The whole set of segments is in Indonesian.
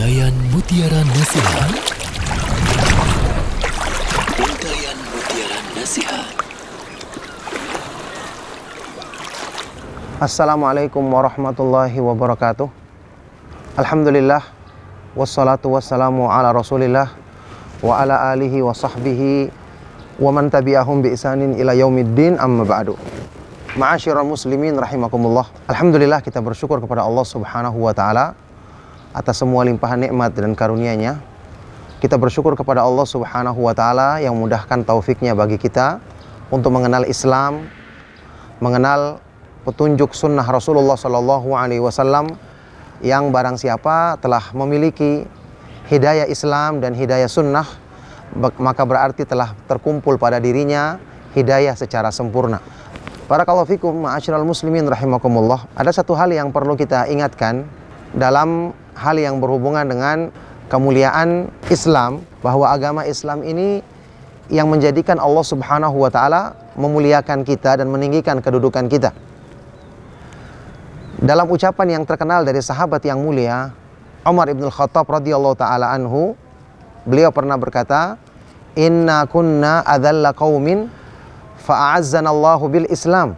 Untayan Mutiara Nasihat. Untayan Mutiara Nasihat. Assalamualaikum warahmatullahi wabarakatuh. Alhamdulillah, wassalatu wassalamu ala rasulillah wa ala alihi wa sahbihi wa man tabi'ahum bi ihsanin ila yaumiddin, amma ba'du. Ma'asyiral muslimin rahimakumullah. Alhamdulillah, kita bersyukur kepada Allah Subhanahu wa taala atas semua limpahan nikmat dan karunia-Nya. Kita bersyukur kepada Allah Subhanahu wa taala yang memudahkan taufiknya bagi kita untuk mengenal Islam, mengenal petunjuk sunnah Rasulullah sallallahu alaihi wasallam, yang barang siapa telah memiliki hidayah Islam dan hidayah sunnah, maka berarti telah terkumpul pada dirinya hidayah secara sempurna. Barakallahu fikum ma'asyiral muslimin rahimakumullah. Ada satu hal yang perlu kita ingatkan dalam hal yang berhubungan dengan kemuliaan Islam, bahwa agama Islam ini yang menjadikan Allah Subhanahu wa taala memuliakan kita dan meninggikan kedudukan kita. Dalam ucapan yang terkenal dari sahabat yang mulia Umar ibn Khattab radhiyallahu taala anhu, beliau pernah berkata, "Inna kunna adzalla qaumin fa'azzanallahu bil Islam.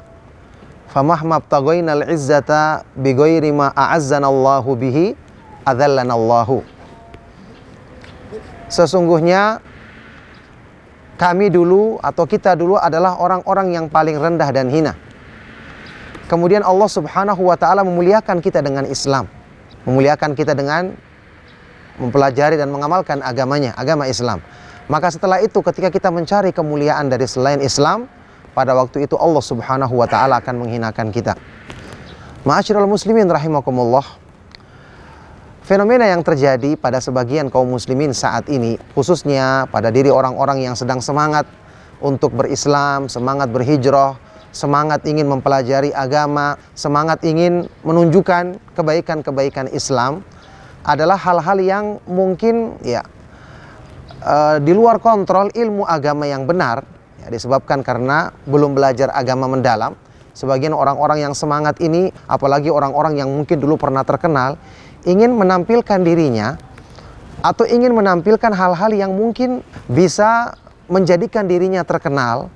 Famahma btaghainal izzata bighairi ma a'azzanallahu bihi adzallanallahu." Sesungguhnya kami dulu atau kita dulu adalah orang-orang yang paling rendah dan hina. Kemudian Allah Subhanahu wa taala memuliakan kita dengan Islam, memuliakan kita dengan mempelajari dan mengamalkan agamanya, agama Islam. Maka setelah itu ketika kita mencari kemuliaan dari selain Islam, pada waktu itu Allah Subhanahu wa taala akan menghinakan kita. Ma'asyiral muslimin rahimakumullah. Fenomena yang terjadi pada sebagian kaum muslimin saat ini, khususnya pada diri orang-orang yang sedang semangat untuk berislam, semangat berhijrah, semangat ingin mempelajari agama, semangat ingin menunjukkan kebaikan-kebaikan Islam, adalah hal-hal yang mungkin di luar kontrol ilmu agama yang benar, disebabkan karena belum belajar agama mendalam. Sebagian orang-orang yang semangat ini, apalagi orang-orang yang mungkin dulu pernah terkenal, ingin menampilkan dirinya atau ingin menampilkan hal-hal yang mungkin bisa menjadikan dirinya terkenal.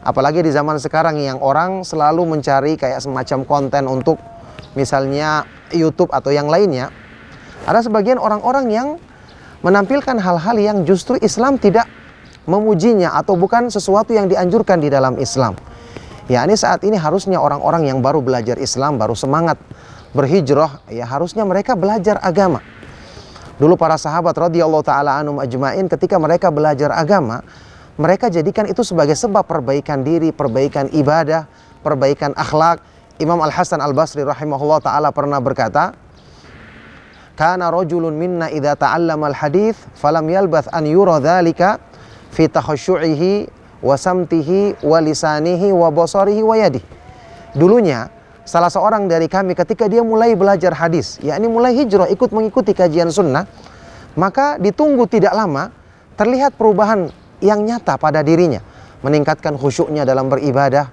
Apalagi di zaman sekarang yang orang selalu mencari kayak semacam konten untuk misalnya YouTube atau yang lainnya. Ada sebagian orang-orang yang menampilkan hal-hal yang justru Islam tidak memujinya atau bukan sesuatu yang dianjurkan di dalam Islam. Ini saat ini harusnya orang-orang yang baru belajar Islam, baru semangat berhijrah, harusnya mereka belajar agama. Dulu para sahabat radhiyallahu taala anhum ajmain, ketika mereka belajar agama, mereka jadikan itu sebagai sebab perbaikan diri, perbaikan ibadah, perbaikan akhlak. Imam Al-Hasan Al-Basri rahimahullah ta'ala pernah berkata, "Kana rajulun minna idza ta'allama al-hadits falam yalbath an yura dzalika fi takhasyu'ihi wa samtihi wa lisanihi wa basarihi wa yadihi." Dulunya salah seorang dari kami ketika dia mulai belajar hadis, yakni mulai hijrah, ikut mengikuti kajian sunnah, maka ditunggu tidak lama terlihat perubahan yang nyata pada dirinya, meningkatkan khusyuknya dalam beribadah,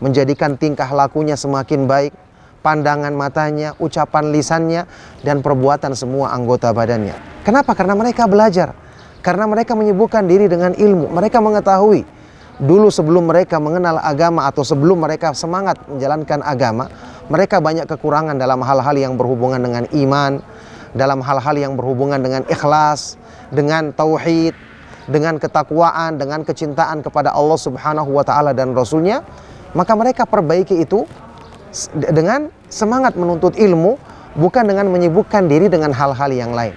menjadikan tingkah lakunya semakin baik, pandangan matanya, ucapan lisannya, dan perbuatan semua anggota badannya. Kenapa? Karena mereka belajar, karena mereka menyibukkan diri dengan ilmu. Mereka mengetahui dulu sebelum mereka mengenal agama atau sebelum mereka semangat menjalankan agama, mereka banyak kekurangan dalam hal-hal yang berhubungan dengan iman, dalam hal-hal yang berhubungan dengan ikhlas, dengan tauhid, dengan ketakwaan, dengan kecintaan kepada Allah Subhanahu wa taala dan Rasulnya. Maka mereka perbaiki itu dengan semangat menuntut ilmu, bukan dengan menyibukkan diri dengan hal-hal yang lain.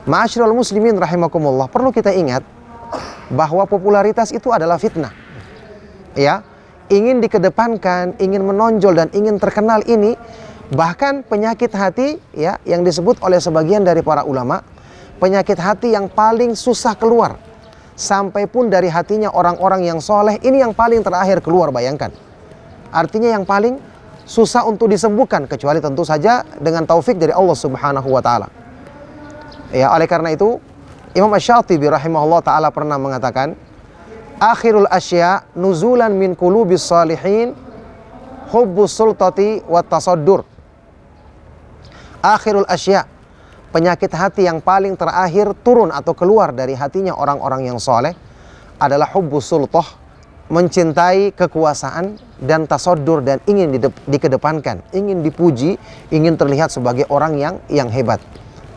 Ma'asyiral muslimin rahimakumullah, perlu kita ingat bahwa popularitas itu adalah fitnah. Ingin dikedepankan, ingin menonjol dan ingin terkenal ini bahkan penyakit hati yang disebut oleh sebagian dari para ulama, penyakit hati yang paling susah keluar. Sampai pun dari hatinya orang-orang yang soleh, ini yang paling terakhir keluar, bayangkan. Artinya yang paling susah untuk disembuhkan, kecuali tentu saja dengan taufik dari Allah Subhanahu wa taala. Oleh karena itu Imam Asy-Syatibi rahimahullah ta'ala pernah mengatakan, "Akhirul asya nuzulan min qulubis salihin hubbus sultati wat tasaddur." Akhirul asya, penyakit hati yang paling terakhir turun atau keluar dari hatinya orang-orang yang soleh adalah hubbus sultah, mencintai kekuasaan dan tasoddur, dan ingin dikedepankan, ingin dipuji, ingin terlihat sebagai orang yang hebat.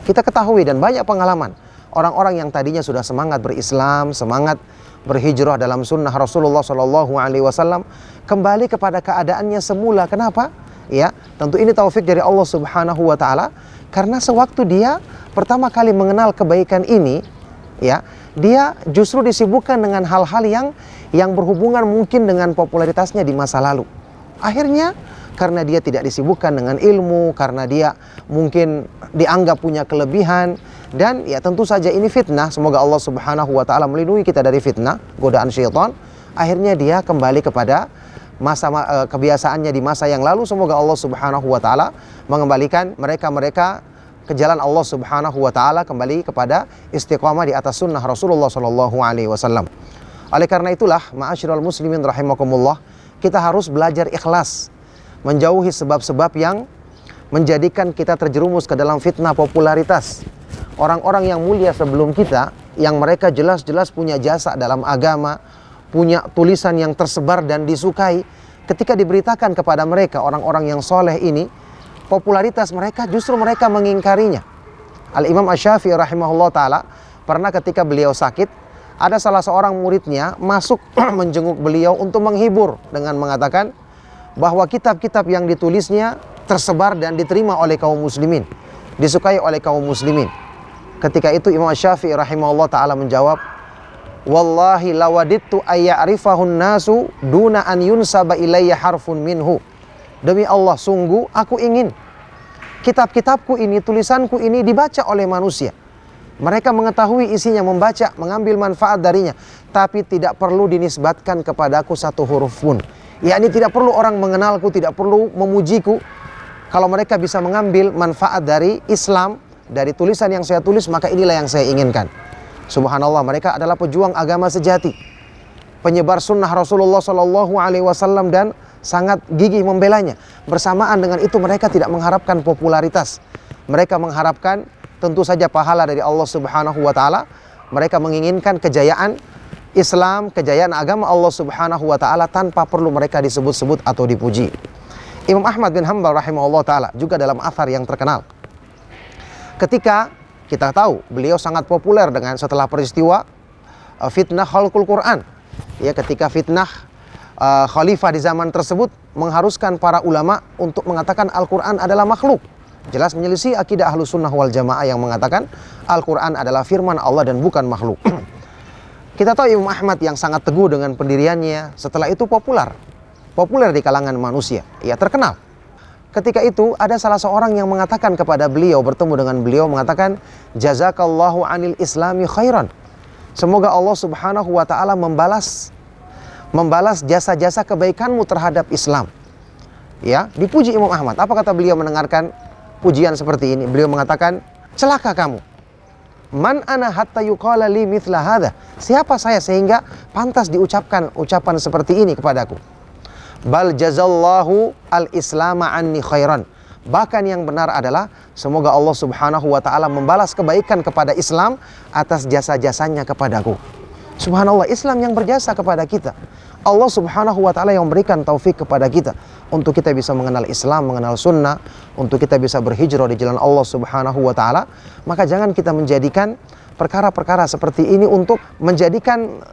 Kita ketahui dan banyak pengalaman orang-orang yang tadinya sudah semangat berislam, semangat berhijrah dalam sunnah Rasulullah SAW, kembali kepada keadaannya semula. Kenapa? Ya, tentu ini taufik dari Allah Subhanahu wa taala, karena sewaktu dia pertama kali mengenal kebaikan ini, ya, dia justru disibukkan dengan hal-hal yang berhubungan mungkin dengan popularitasnya di masa lalu. Akhirnya karena dia tidak disibukkan dengan ilmu, karena dia mungkin dianggap punya kelebihan, dan ya tentu saja ini fitnah. Semoga Allah Subhanahu wa taala melindungi kita dari fitnah, godaan syaitan. Akhirnya dia kembali kepada masa kebiasaannya di masa yang lalu. Semoga Allah Subhanahu wa taala mengembalikan mereka ke jalan Allah Subhanahu wa taala, kembali kepada istiqamah di atas sunnah Rasulullah sallallahu alaihi wasallam. Oleh karena itulah, ma'asyiral muslimin rahimakumullah, kita harus belajar ikhlas, menjauhi sebab-sebab yang menjadikan kita terjerumus ke dalam fitnah popularitas. Orang-orang yang mulia sebelum kita, yang mereka jelas-jelas punya jasa dalam agama, punya tulisan yang tersebar dan disukai, ketika diberitakan kepada mereka orang-orang yang soleh ini, popularitas mereka justru mereka mengingkarinya. Al-Imam Asy-Syafi'i rahimahullah ta'ala pernah ketika beliau sakit, ada salah seorang muridnya masuk menjenguk beliau untuk menghibur dengan mengatakan bahwa kitab-kitab yang ditulisnya tersebar dan diterima oleh kaum muslimin, disukai oleh kaum muslimin. Ketika itu Imam Asy-Syafi'i rahimahullah ta'ala menjawab, wallahi lawadittu ayya'rifahun nasu duna an yunsaba ilayya harfun minhu. Demi Allah, sungguh aku ingin kitab-kitabku ini, tulisanku ini dibaca oleh manusia. Mereka mengetahui isinya, membaca, mengambil manfaat darinya, tapi tidak perlu dinisbatkan kepadaku satu huruf pun. Yakni tidak perlu orang mengenalku, tidak perlu memujiku. Kalau mereka bisa mengambil manfaat dari Islam, dari tulisan yang saya tulis, maka inilah yang saya inginkan. Subhanallah, mereka adalah pejuang agama sejati, penyebar sunnah Rasulullah SAW, dan sangat gigih membelanya. Bersamaan dengan itu mereka tidak mengharapkan popularitas. Mereka mengharapkan tentu saja pahala dari Allah Subhanahu wa taala. Mereka menginginkan kejayaan Islam, kejayaan agama Allah Subhanahu wa taala tanpa perlu mereka disebut-sebut atau dipuji. Imam Ahmad bin Hanbal rahimahullah taala juga dalam athar yang terkenal, ketika kita tahu beliau sangat populer dengan setelah peristiwa fitnah khalqul Quran, ya, ketika fitnah khalifah di zaman tersebut mengharuskan para ulama untuk mengatakan Al-Quran adalah makhluk. Jelas menyelisih akidah Ahlus Sunnah wal Jamaah yang mengatakan Al-Quran adalah firman Allah dan bukan makhluk. Kita tahu Imam Ahmad yang sangat teguh dengan pendiriannya, setelah itu populer di kalangan manusia, ya, terkenal. Ketika itu ada salah seorang yang mengatakan kepada beliau, bertemu dengan beliau, mengatakan jazakallahu anil islami khairan. Semoga Allah Subhanahu wa taala membalas jasa-jasa kebaikanmu terhadap Islam. Ya, dipuji Imam Ahmad. Apa kata beliau mendengarkan pujian seperti ini? Beliau mengatakan, celaka kamu. Man ana hatta yuqala li mithla hadha. Siapa saya sehingga pantas diucapkan ucapan seperti ini kepadaku? Bal jazallahu al-islama anni khairan. Bahkan yang benar adalah semoga Allah Subhanahu wa taala membalas kebaikan kepada Islam atas jasa-jasanya kepadaku. Subhanallah, Islam yang berjasa kepada kita. Allah Subhanahu wa taala yang memberikan taufik kepada kita untuk kita bisa mengenal Islam, mengenal sunnah, untuk kita bisa berhijrah di jalan Allah Subhanahu wa taala. Maka jangan kita menjadikan perkara-perkara seperti ini untuk menjadikan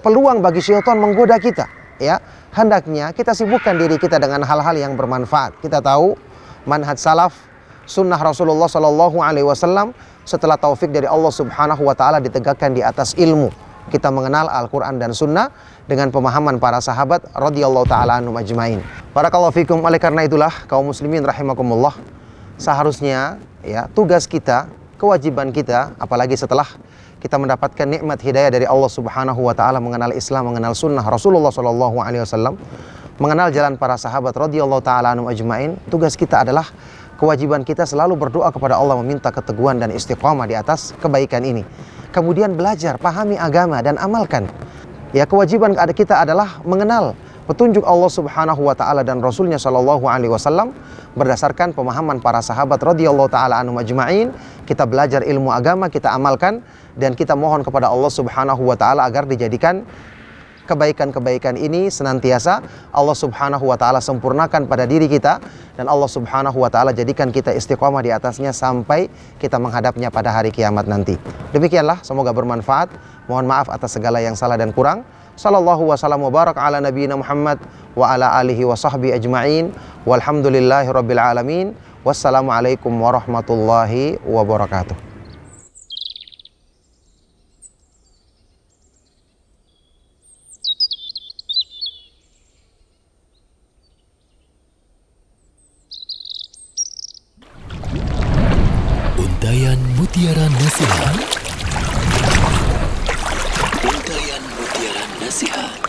peluang bagi syaitan menggoda kita, ya. Hendaknya kita sibukkan diri kita dengan hal-hal yang bermanfaat. Kita tahu manhaj salaf, sunnah Rasulullah sallallahu alaihi wasallam setelah taufik dari Allah Subhanahu wa taala ditegakkan di atas ilmu. Kita mengenal Al-Quran dan Sunnah dengan pemahaman para sahabat radhiyallahu ta'ala anhum ajmain. Barakallahu fikum. Oleh karena itulah kaum muslimin rahimakumullah, seharusnya, ya, tugas kita, kewajiban kita, apalagi setelah kita mendapatkan nikmat hidayah dari Allah Subhanahu wa taala, mengenal Islam, mengenal Sunnah Rasulullah sallallahu alaihi wasallam, mengenal jalan para sahabat radhiyallahu ta'ala anhum ajmain, tugas kita adalah, kewajiban kita selalu berdoa kepada Allah, meminta keteguhan dan istiqamah di atas kebaikan ini. Kemudian belajar, pahami agama dan amalkan. Ya, kewajiban kita adalah mengenal petunjuk Allah Subhanahu wa taala dan Rasulnya Shallallahu alaihi wasallam berdasarkan pemahaman para sahabat radhiyallahu taala anhum ajma'in. Kita belajar ilmu agama, kita amalkan, dan kita mohon kepada Allah Subhanahu wa taala agar dijadikan kebaikan-kebaikan ini senantiasa Allah Subhanahu wa taala sempurnakan pada diri kita, dan Allah Subhanahu wa taala jadikan kita istiqomah di atasnya sampai kita menghadapnya pada hari kiamat nanti. Demikianlah, semoga bermanfaat. Mohon maaf atas segala yang salah dan kurang. Sallallahu wasallam wa barak ala nabiyina Muhammad wa ala alihi wa sahbihi ajma'in. Walhamdulillahi rabbil alamin. Wassalamualaikum warahmatullahi wabarakatuh. Untayan Mutiara Nasihat. Untayan Mutiara Nasihat.